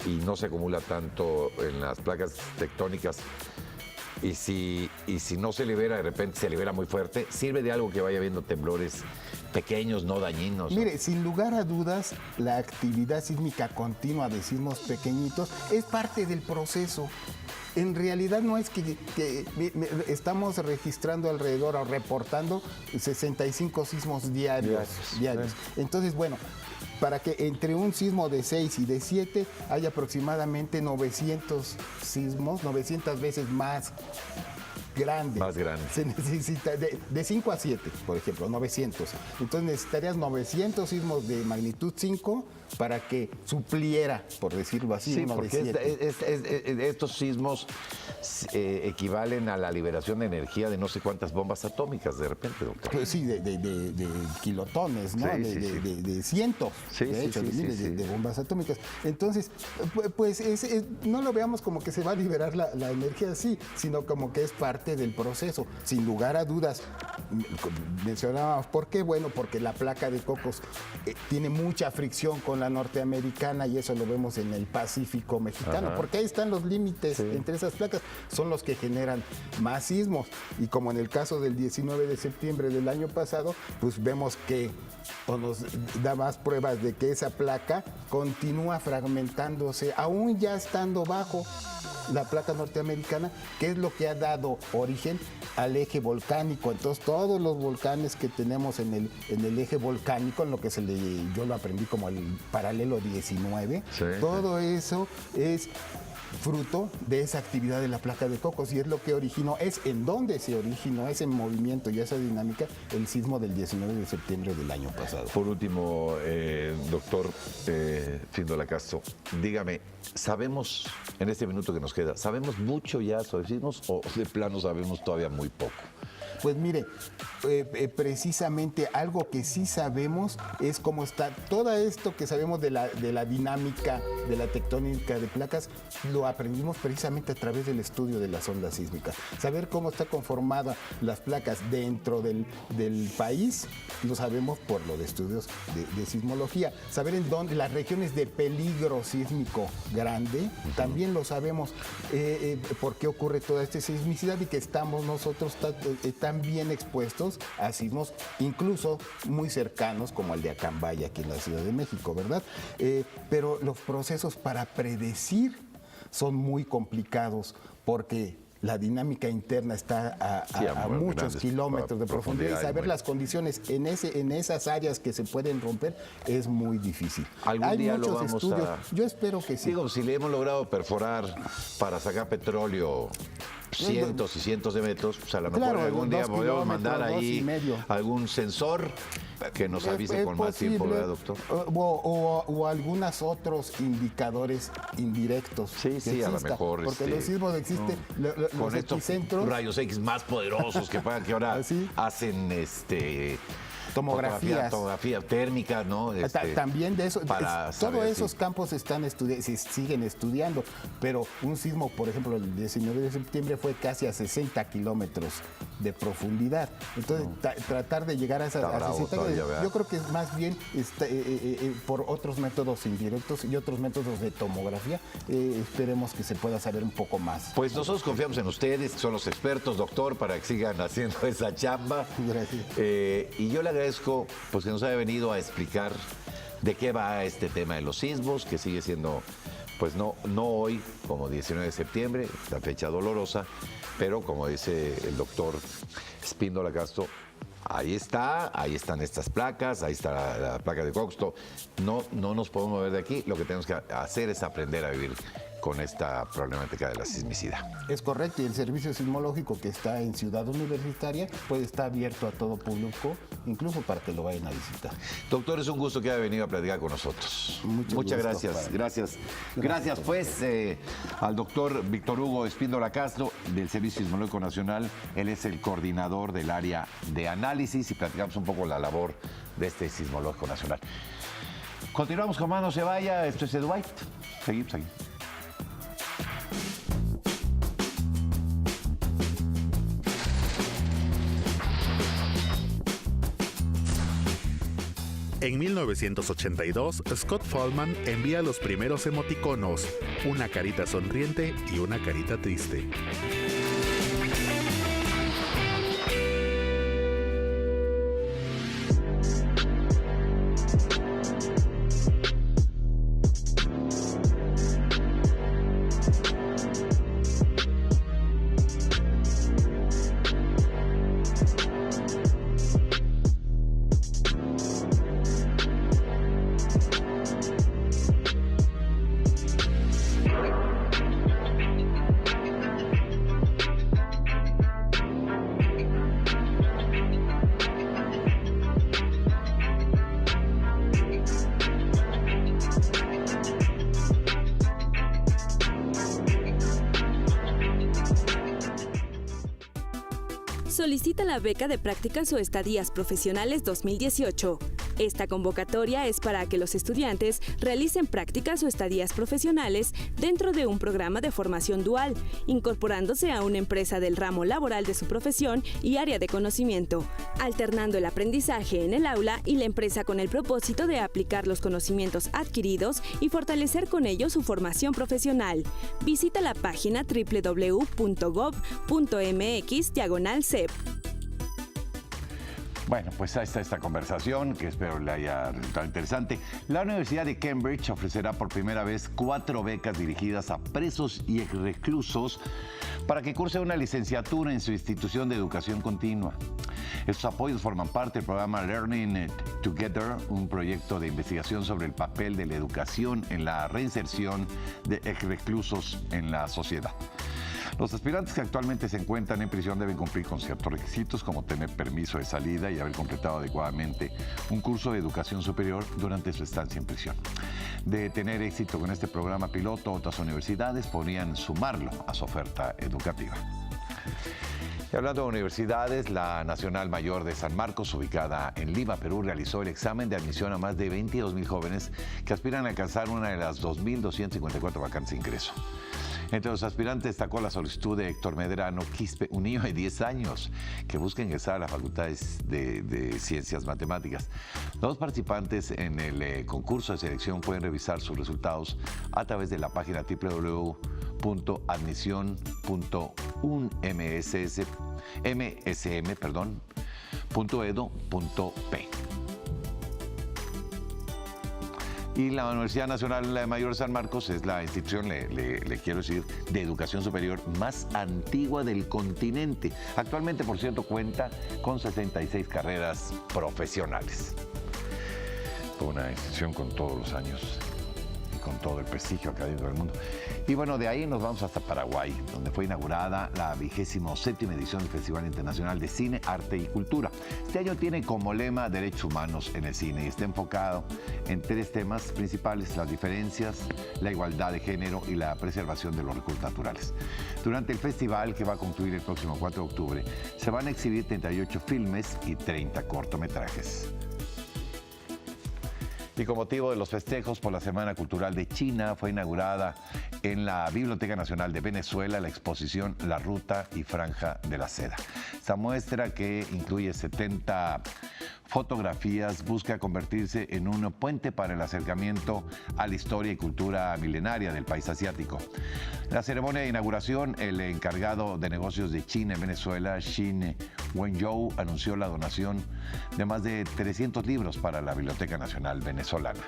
y no se acumula tanto en las placas tectónicas, y si no se libera, de repente se libera muy fuerte, ¿sirve de algo que vaya habiendo temblores pequeños, no dañinos? Mire, sin lugar a dudas, la actividad sísmica continua de sismos pequeñitos es parte del proceso. En realidad no es que estamos registrando alrededor o reportando 65 sismos diarios. Entonces, bueno, para que entre un sismo de 6 y de 7 haya aproximadamente 900 sismos, 900 veces más grande. Más grande. Se necesita de 5 a 7, por ejemplo, 900. Entonces necesitarías 900 sismos de magnitud 5 para que supliera, por decirlo así, sí, uno porque de 7. Estos sismos equivalen a la liberación de energía de no sé cuántas bombas atómicas de repente, doctor. Pues sí, de kilotones, ¿no? De cientos, de hecho, de miles de bombas atómicas. Entonces, pues no lo veamos como que se va a liberar la energía así, sino como que es parte del proceso. Sin lugar a dudas, mencionábamos, ¿por qué? Bueno, porque la placa de Cocos tiene mucha fricción con la norteamericana y eso lo vemos en el Pacífico mexicano, porque ahí están los límites entre esas placas, son los que generan más sismos. Y como en el caso del 19 de septiembre del año pasado, pues vemos que nos da más pruebas de que esa placa continúa fragmentándose, aún ya estando bajo. la placa norteamericana, que es lo que ha dado origen al eje volcánico. Entonces, todos los volcanes que tenemos en el eje volcánico, en lo que yo lo aprendí como el paralelo 19, todo eso es fruto de esa actividad de la placa de Cocos, y es lo que originó, es en donde se originó ese movimiento y esa dinámica, el sismo del 19 de septiembre del año pasado. Por último, doctor Espíndola Castro, dígame, ¿sabemos, en este minuto que nos queda, sabemos mucho ya sobre sismos o de plano sabemos todavía muy poco? Pues mire, precisamente algo que sí sabemos es cómo está todo esto que sabemos de la dinámica, de la tectónica de placas, lo aprendimos precisamente a través del estudio de las ondas sísmicas. Saber cómo está conformada las placas dentro del país, lo sabemos por lo de estudios de sismología. Saber en dónde, las regiones de peligro sísmico grande, también lo sabemos por qué ocurre toda esta sismicidad y que estamos nosotros tan bien expuestos a sismos incluso muy cercanos como el de Acambaya aquí en la Ciudad de México, ¿verdad? Pero los procesos para predecir son muy complicados porque la dinámica interna está a muchos kilómetros de profundidad y saber las condiciones en esas áreas que se pueden romper es muy difícil. ¿Algún día lo vamos estudios, yo espero que sí. Digo, si le hemos logrado perforar para sacar petróleo cientos y cientos de metros, pues a lo mejor algún día podemos mandar ahí algún sensor que nos avise con más tiempo, ¿verdad, doctor? O algunos otros indicadores indirectos. Sí, a lo mejor. Porque los sismos existen, con estos epicentros, rayos X más poderosos que ahora hacen tomografía térmica, ¿no? También de eso, todos esos campos se siguen estudiando, pero un sismo, por ejemplo, el 19 de septiembre fue casi a 60 kilómetros de profundidad. Entonces, tratar de llegar a 60 kilómetros, yo creo que es más bien por otros métodos indirectos y otros métodos de tomografía, esperemos que se pueda saber un poco más. Pues nosotros confiamos en ustedes, que son los expertos, doctor, para que sigan haciendo esa chamba. Gracias. Y yo le agradezco pues, que nos haya venido a explicar de qué va este tema de los sismos, que sigue siendo, pues no hoy, como 19 de septiembre, la fecha dolorosa, pero como dice el doctor Espíndola Castro, ahí están estas placas, ahí está la placa de Cocos. No nos podemos mover de aquí, lo que tenemos que hacer es aprender a vivir con esta problemática de la sismicidad. Es correcto, y el servicio sismológico que está en Ciudad Universitaria pues está abierto a todo público, incluso para que lo vayan a visitar. Doctor, es un gusto que haya venido a platicar con nosotros. Muchas gracias. Gracias pues al doctor Víctor Hugo Espíndola Castro del Servicio Sismológico Nacional. Él es el coordinador del área de análisis y platicamos un poco la labor de este Sismológico Nacional. Continuamos con Más No Se Vaya, esto es Ed White. Seguimos aquí. En 1982, Scott Follman envía los primeros emoticonos, una carita sonriente y una carita triste. Solicita la beca de prácticas o estadías profesionales 2018. Esta convocatoria es para que los estudiantes realicen prácticas o estadías profesionales dentro de un programa de formación dual, incorporándose a una empresa del ramo laboral de su profesión y área de conocimiento, alternando el aprendizaje en el aula y la empresa con el propósito de aplicar los conocimientos adquiridos y fortalecer con ellos su formación profesional. Visita la página www.gov.mx/CEP. Bueno, pues ahí está esta conversación que espero le haya resultado interesante. La Universidad de Cambridge ofrecerá por primera vez 4 becas dirigidas a presos y reclusos para que curse una licenciatura en su institución de educación continua. Estos apoyos forman parte del programa Learning Together, un proyecto de investigación sobre el papel de la educación en la reinserción de reclusos en la sociedad. Los aspirantes que actualmente se encuentran en prisión deben cumplir con ciertos requisitos como tener permiso de salida y haber completado adecuadamente un curso de educación superior durante su estancia en prisión. De tener éxito con este programa piloto, otras universidades podrían sumarlo a su oferta educativa. Y hablando de universidades, la Nacional Mayor de San Marcos, ubicada en Lima, Perú, realizó el examen de admisión a más de 22,000 jóvenes que aspiran a alcanzar una de las 2,254 vacantes de ingreso. Entre los aspirantes destacó la solicitud de Héctor Medrano Quispe, un niño de 10 años que busca ingresar a las facultades de Ciencias Matemáticas. Los participantes en el concurso de selección pueden revisar sus resultados a través de la página www.admisión.msm.edu.p. Y la Universidad Nacional Mayor de San Marcos es la institución, le quiero decir, de educación superior más antigua del continente. Actualmente, por cierto, cuenta con 66 carreras profesionales. Una institución con todos los años y con todo el prestigio académico del mundo. Y bueno, de ahí nos vamos hasta Paraguay, donde fue inaugurada la 27ª edición del Festival Internacional de Cine, Arte y Cultura. Este año tiene como lema Derechos Humanos en el Cine y está enfocado en 3 temas principales: las diferencias, la igualdad de género y la preservación de los recursos naturales. Durante el festival, que va a concluir el próximo 4 de octubre, se van a exhibir 38 filmes y 30 cortometrajes. Y con motivo de los festejos por la Semana Cultural de China, fue inaugurada en la Biblioteca Nacional de Venezuela la exposición La Ruta y Franja de la Seda. Esta muestra, que incluye 70 fotografías, busca convertirse en un puente para el acercamiento a la historia y cultura milenaria del país asiático. En la ceremonia de inauguración, el encargado de negocios de China en Venezuela, Xin Wenzhou, anunció la donación de más de 300 libros para la Biblioteca Nacional Venezolana.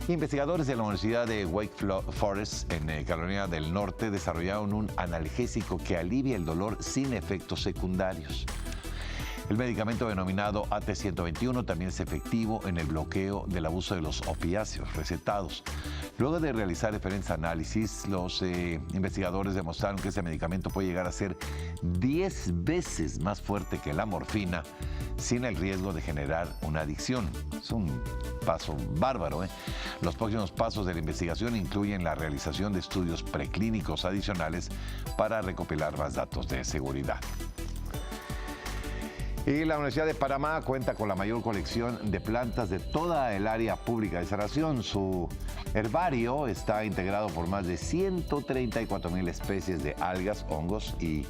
Investigadores de la Universidad de Wake Forest en Carolina del Norte desarrollaron un analgésico que alivia el dolor sin efectos secundarios. El medicamento denominado AT-121 también es efectivo en el bloqueo del abuso de los opiáceos recetados. Luego de realizar diferentes análisis, los investigadores demostraron que este medicamento puede llegar a ser 10 veces más fuerte que la morfina, sin el riesgo de generar una adicción. Es un paso bárbaro, ¿eh? Los próximos pasos de la investigación incluyen la realización de estudios preclínicos adicionales para recopilar más datos de seguridad. Y la Universidad de Panamá cuenta con la mayor colección de plantas de toda el área pública de esa nación. Su herbario está integrado por más de 134,000 especies de algas, hongos y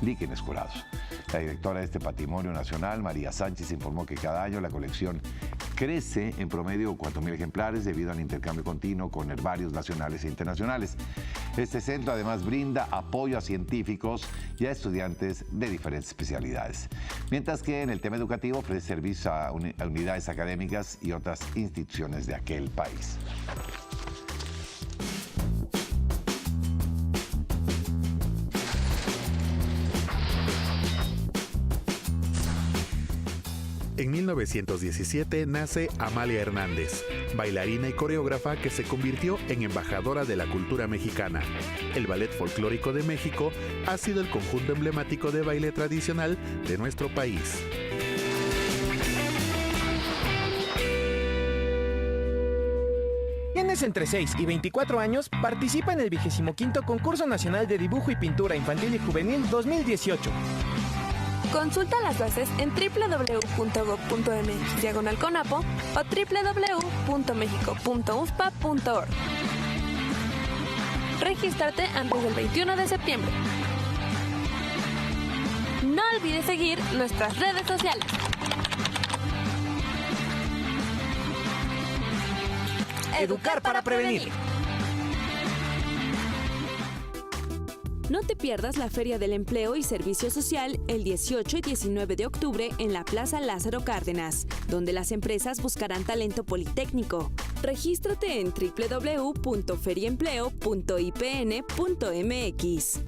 líquenes curados. La directora de este patrimonio nacional, María Sánchez, informó que cada año la colección crece en promedio 4,000 ejemplares debido al intercambio continuo con herbarios nacionales e internacionales. Este centro además brinda apoyo a científicos y a estudiantes de diferentes especialidades, mientras que en el tema educativo ofrece servicio a unidades académicas y otras instituciones de aquel país. En 1917 nace Amalia Hernández, bailarina y coreógrafa que se convirtió en embajadora de la cultura mexicana. El Ballet Folclórico de México ha sido el conjunto emblemático de baile tradicional de nuestro país. Tienes entre 6 y 24 años, participa en el 25º Concurso Nacional de Dibujo y Pintura Infantil y Juvenil 2018. Consulta las bases en www.gov.mx/CONAPO o www.mexico.unfpa.org. Regístrate antes del 21 de septiembre. No olvides seguir nuestras redes sociales. Educar para prevenir. No te pierdas la Feria del Empleo y Servicio Social el 18 y 19 de octubre en la Plaza Lázaro Cárdenas, donde las empresas buscarán talento politécnico. Regístrate en www.feriaempleo.ipn.mx.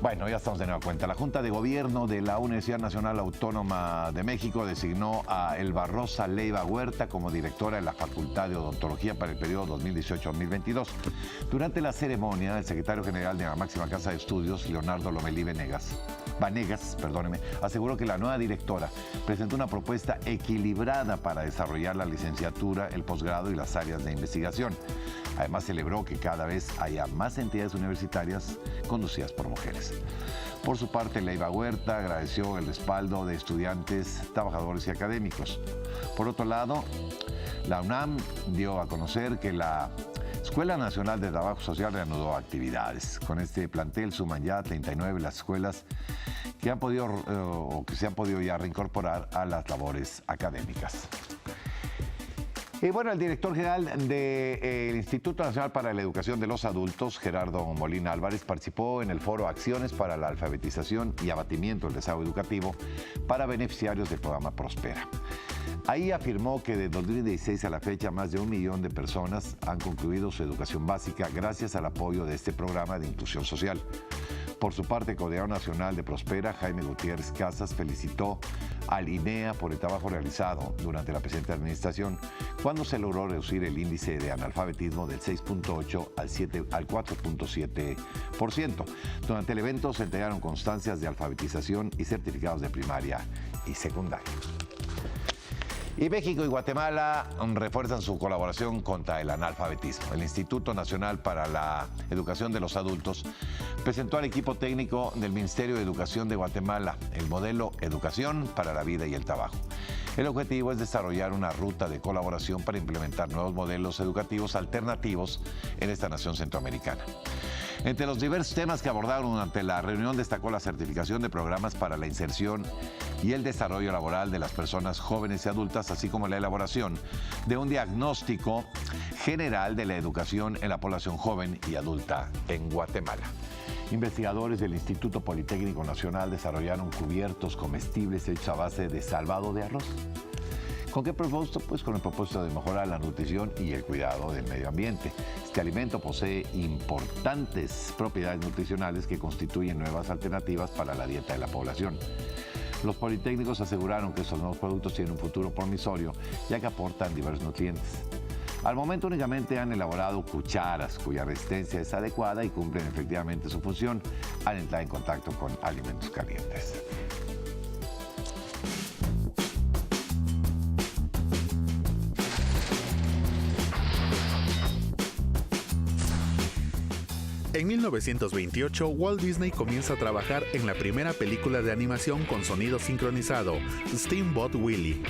Bueno, ya estamos de nueva cuenta. La Junta de Gobierno de la Universidad Nacional Autónoma de México designó a Elba Rosa Leiva Huerta como directora de la Facultad de Odontología para el periodo 2018-2022. Durante la ceremonia, el secretario general de la máxima casa de estudios, Leonardo Lomelí Vanegas, aseguró que la nueva directora presentó una propuesta equilibrada para desarrollar la licenciatura, el posgrado y las áreas de investigación. Además, celebró que cada vez haya más entidades universitarias conducidas por mujeres. Por su parte, Leiva Huerta agradeció el respaldo de estudiantes, trabajadores y académicos. Por otro lado, la UNAM dio a conocer que la Escuela Nacional de Trabajo Social reanudó actividades. Con este plantel suman ya 39 las escuelas que se han podido ya reincorporar a las labores académicas. Y bueno, el director general del Instituto Nacional para la Educación de los Adultos, Gerardo Molina Álvarez, participó en el foro Acciones para la Alfabetización y Abatimiento del Desarrollo Educativo para beneficiarios del programa Prospera. Ahí afirmó que de 2016 a la fecha más de 1 millón de personas han concluido su educación básica gracias al apoyo de este programa de inclusión social. Por su parte, el coordinador nacional de Prospera, Jaime Gutiérrez Casas, felicitó al INEA por el trabajo realizado durante la presente administración, cuando se logró reducir el índice de analfabetismo del 6.8 al 4.7%. Durante el evento se entregaron constancias de alfabetización y certificados de primaria y secundaria. Y México y Guatemala refuerzan su colaboración contra el analfabetismo. El Instituto Nacional para la Educación de los Adultos presentó al equipo técnico del Ministerio de Educación de Guatemala el modelo Educación para la Vida y el Trabajo. El objetivo es desarrollar una ruta de colaboración para implementar nuevos modelos educativos alternativos en esta nación centroamericana. Entre los diversos temas que abordaron durante la reunión destacó la certificación de programas para la inserción y el desarrollo laboral de las personas jóvenes y adultas, así como la elaboración de un diagnóstico general de la educación en la población joven y adulta en Guatemala. Investigadores del Instituto Politécnico Nacional desarrollaron cubiertos comestibles hechos a base de salvado de arroz. ¿Con qué propósito? Pues con el propósito de mejorar la nutrición y el cuidado del medio ambiente. Este alimento posee importantes propiedades nutricionales que constituyen nuevas alternativas para la dieta de la población. Los politécnicos aseguraron que estos nuevos productos tienen un futuro promisorio, ya que aportan diversos nutrientes. Al momento únicamente han elaborado cucharas cuya resistencia es adecuada y cumplen efectivamente su función al entrar en contacto con alimentos calientes. En 1928, Walt Disney comienza a trabajar en la primera película de animación con sonido sincronizado, Steamboat Willie.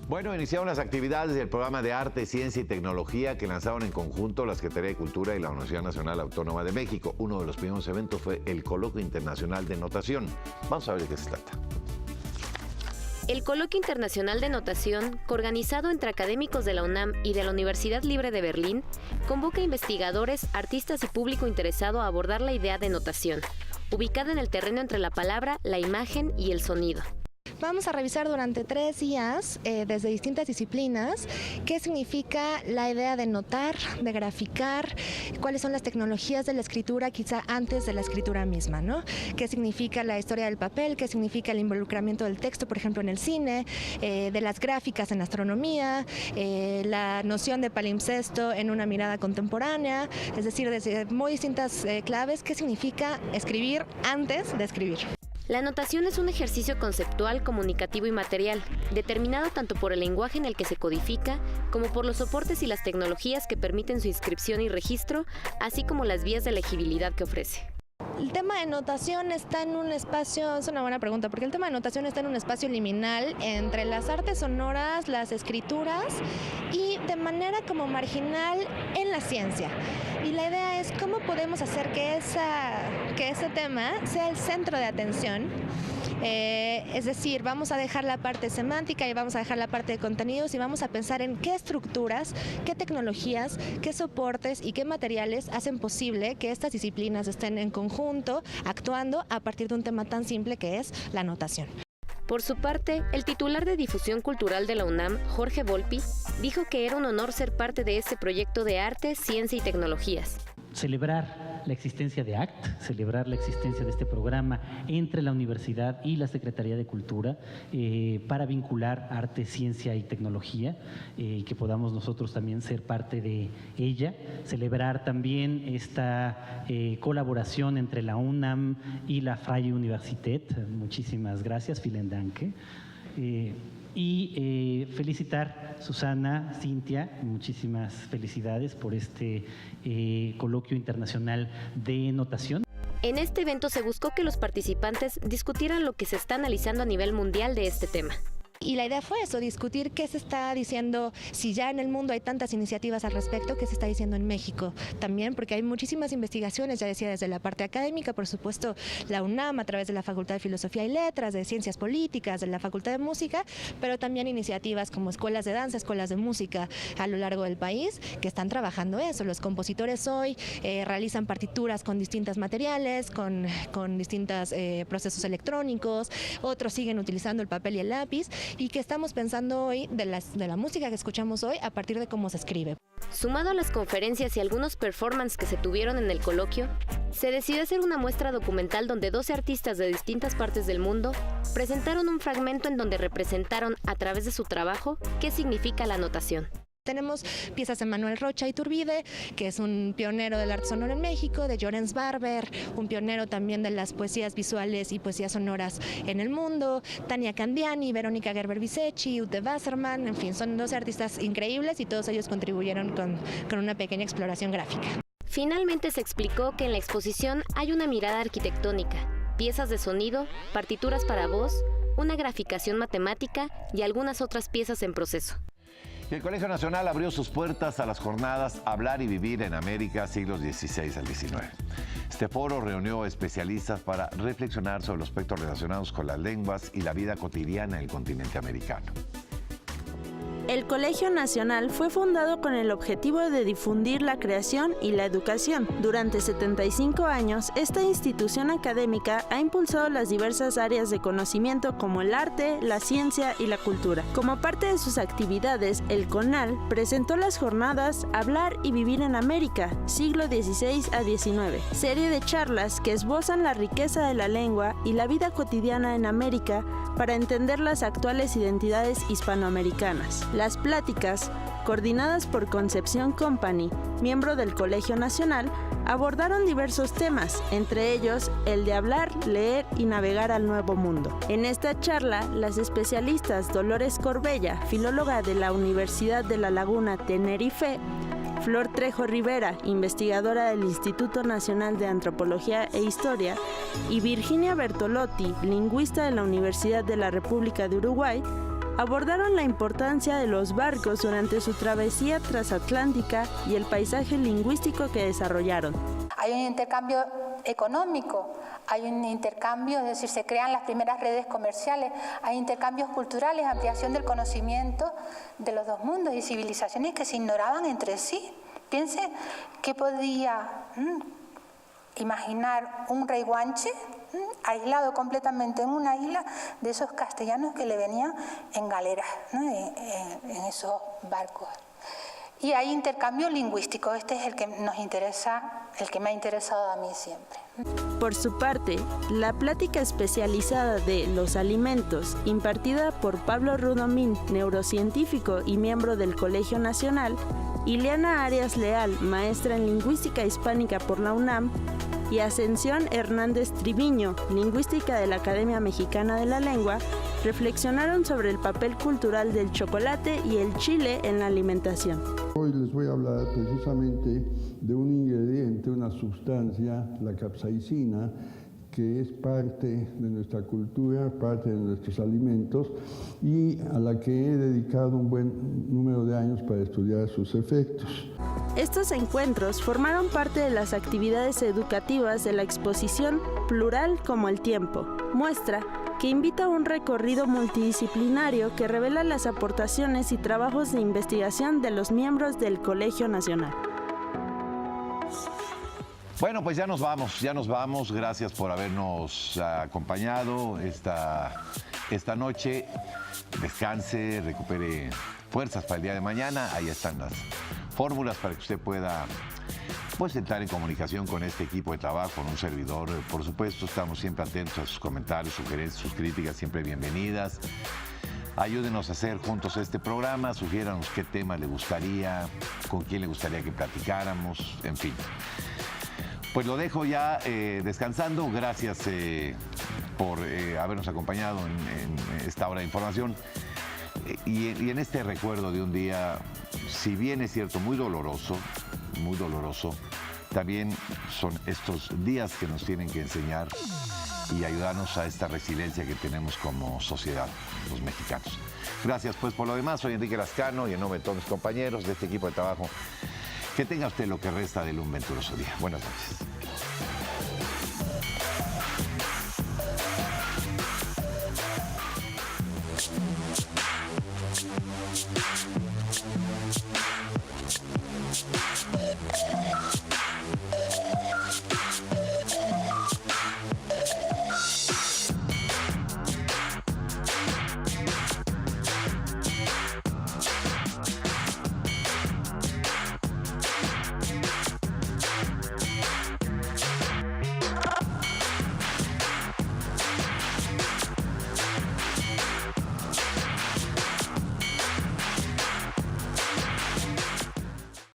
Bueno, iniciaron las actividades del programa de Arte, Ciencia y Tecnología que lanzaron en conjunto la Secretaría de Cultura y la Universidad Nacional Autónoma de México. Uno de los primeros eventos fue el Coloquio Internacional de Notación. Vamos a ver de qué se trata. El Coloquio Internacional de Notación, coorganizado entre académicos de la UNAM y de la Universidad Libre de Berlín, convoca a investigadores, artistas y público interesado a abordar la idea de notación, ubicada en el terreno entre la palabra, la imagen y el sonido. Vamos a revisar durante 3 días, desde distintas disciplinas, qué significa la idea de notar, de graficar, cuáles son las tecnologías de la escritura quizá antes de la escritura misma, ¿no? Qué significa la historia del papel, qué significa el involucramiento del texto, por ejemplo, en el cine, de las gráficas en astronomía, la noción de palimpsesto en una mirada contemporánea, es decir, desde muy distintas claves, qué significa escribir antes de escribir. La notación es un ejercicio conceptual, comunicativo y material, determinado tanto por el lenguaje en el que se codifica, como por los soportes y las tecnologías que permiten su inscripción y registro, así como las vías de legibilidad que ofrece. El tema de notación está en un espacio, es una buena pregunta, porque el tema de notación está en un espacio liminal entre las artes sonoras, las escrituras y de manera como marginal en la ciencia. Y la idea es cómo podemos hacer que ese tema sea el centro de atención. Es decir, vamos a dejar la parte semántica y vamos a dejar la parte de contenidos y vamos a pensar en qué estructuras, qué tecnologías, qué soportes y qué materiales hacen posible que estas disciplinas estén en conjunto, actuando a partir de un tema tan simple que es la notación. Por su parte, el titular de Difusión Cultural de la UNAM, Jorge Volpi, dijo que era un honor ser parte de este proyecto de arte, ciencia y tecnologías. Celebrar la existencia de ACT, celebrar la existencia de este programa entre la universidad y la Secretaría de Cultura para vincular arte, ciencia y tecnología y que podamos nosotros también ser parte de ella. Celebrar también esta colaboración entre la UNAM y la Freie Universität. Muchísimas gracias, vielen Dank. Y felicitar Susana, Cintia, muchísimas felicidades por este coloquio internacional de notación. En este evento se buscó que los participantes discutieran lo que se está analizando a nivel mundial de este tema. Y la idea fue eso, discutir qué se está diciendo, si ya en el mundo hay tantas iniciativas al respecto, qué se está diciendo en México también, porque hay muchísimas investigaciones, ya decía, desde la parte académica, por supuesto, la UNAM a través de la Facultad de Filosofía y Letras, de Ciencias Políticas, de la Facultad de Música, pero también iniciativas como escuelas de danza, escuelas de música a lo largo del país, que están trabajando eso. Los compositores hoy realizan partituras con distintos materiales, con distintos procesos electrónicos, otros siguen utilizando el papel y el lápiz, y que estamos pensando hoy de la música que escuchamos hoy a partir de cómo se escribe. Sumado a las conferencias y algunos performances que se tuvieron en el coloquio, se decidió hacer una muestra documental donde 12 artistas de distintas partes del mundo presentaron un fragmento en donde representaron a través de su trabajo qué significa la notación. Tenemos piezas de Manuel Rocha Iturbide, que es un pionero del arte sonoro en México, de Llorens Barber, un pionero también de las poesías visuales y poesías sonoras en el mundo, Tania Candiani, Verónica Gerber-Bisecci, Ute Wasserman, en fin, son 12 artistas increíbles y todos ellos contribuyeron con una pequeña exploración gráfica. Finalmente se explicó que en la exposición hay una mirada arquitectónica, piezas de sonido, partituras para voz, una graficación matemática y algunas otras piezas en proceso. El Colegio Nacional abrió sus puertas a las jornadas Hablar y Vivir en América, siglos XVI al XIX. Este foro reunió especialistas para reflexionar sobre los aspectos relacionados con las lenguas y la vida cotidiana en el continente americano. El Colegio Nacional fue fundado con el objetivo de difundir la creación y la educación. Durante 75 años, esta institución académica ha impulsado las diversas áreas de conocimiento como el arte, la ciencia y la cultura. Como parte de sus actividades, el CONAL presentó las jornadas Hablar y Vivir en América, siglo XVI a XIX, serie de charlas que esbozan la riqueza de la lengua y la vida cotidiana en América para entender las actuales identidades hispanoamericanas. Las pláticas, coordinadas por Concepción Company, miembro del Colegio Nacional, abordaron diversos temas, entre ellos el de hablar, leer y navegar al Nuevo Mundo. En esta charla, las especialistas Dolores Corbella, filóloga de la Universidad de La Laguna, Tenerife, Flor Trejo Rivera, investigadora del Instituto Nacional de Antropología e Historia, y Virginia Bertolotti, lingüista de la Universidad de la República de Uruguay, abordaron la importancia de los barcos durante su travesía transatlántica y el paisaje lingüístico que desarrollaron. Hay un intercambio económico, hay un intercambio, es decir, se crean las primeras redes comerciales, hay intercambios culturales, ampliación del conocimiento de los dos mundos y civilizaciones que se ignoraban entre sí. Piense qué podía imaginar un rey guanche aislado completamente en una isla de esos castellanos que le venían en galeras, ¿no? en esos barcos. Y hay intercambio lingüístico, este es el que nos interesa, el que me ha interesado a mí siempre. Por su parte, la plática especializada de Los alimentos, impartida por Pablo Rudomín, neurocientífico y miembro del Colegio Nacional, Ileana Arias Leal, maestra en Lingüística Hispánica por la UNAM, y Ascensión Hernández Triviño, lingüística de la Academia Mexicana de la Lengua, reflexionaron sobre el papel cultural del chocolate y el chile en la alimentación. Hoy les voy a hablar precisamente de un ingrediente, una sustancia, la capsaicina, que es parte de nuestra cultura, parte de nuestros alimentos y a la que he dedicado un buen número de años para estudiar sus efectos. Estos encuentros formaron parte de las actividades educativas de la exposición Plural como el tiempo, muestra que invita a un recorrido multidisciplinario que revela las aportaciones y trabajos de investigación de los miembros del Colegio Nacional. Bueno, pues ya nos vamos. Gracias por habernos acompañado esta noche. Descanse, recupere fuerzas para el día de mañana. Ahí están las fórmulas para que usted pueda entrar en comunicación con este equipo de trabajo, con un servidor. Por supuesto, estamos siempre atentos a sus comentarios, sugerencias, sus críticas, siempre bienvenidas. Ayúdenos a hacer juntos este programa, sugiéranos qué tema le gustaría, con quién le gustaría que platicáramos, en fin. Pues lo dejo ya descansando. Gracias por habernos acompañado en esta hora de información. Y en este recuerdo de un día, si bien es cierto, muy doloroso, también son estos días que nos tienen que enseñar y ayudarnos a esta resiliencia que tenemos como sociedad, los mexicanos. Gracias pues por lo demás. Soy Enrique Lascano y en nombre de todos mis compañeros de este equipo de trabajo, que tenga usted lo que resta de un venturoso día. Buenas noches.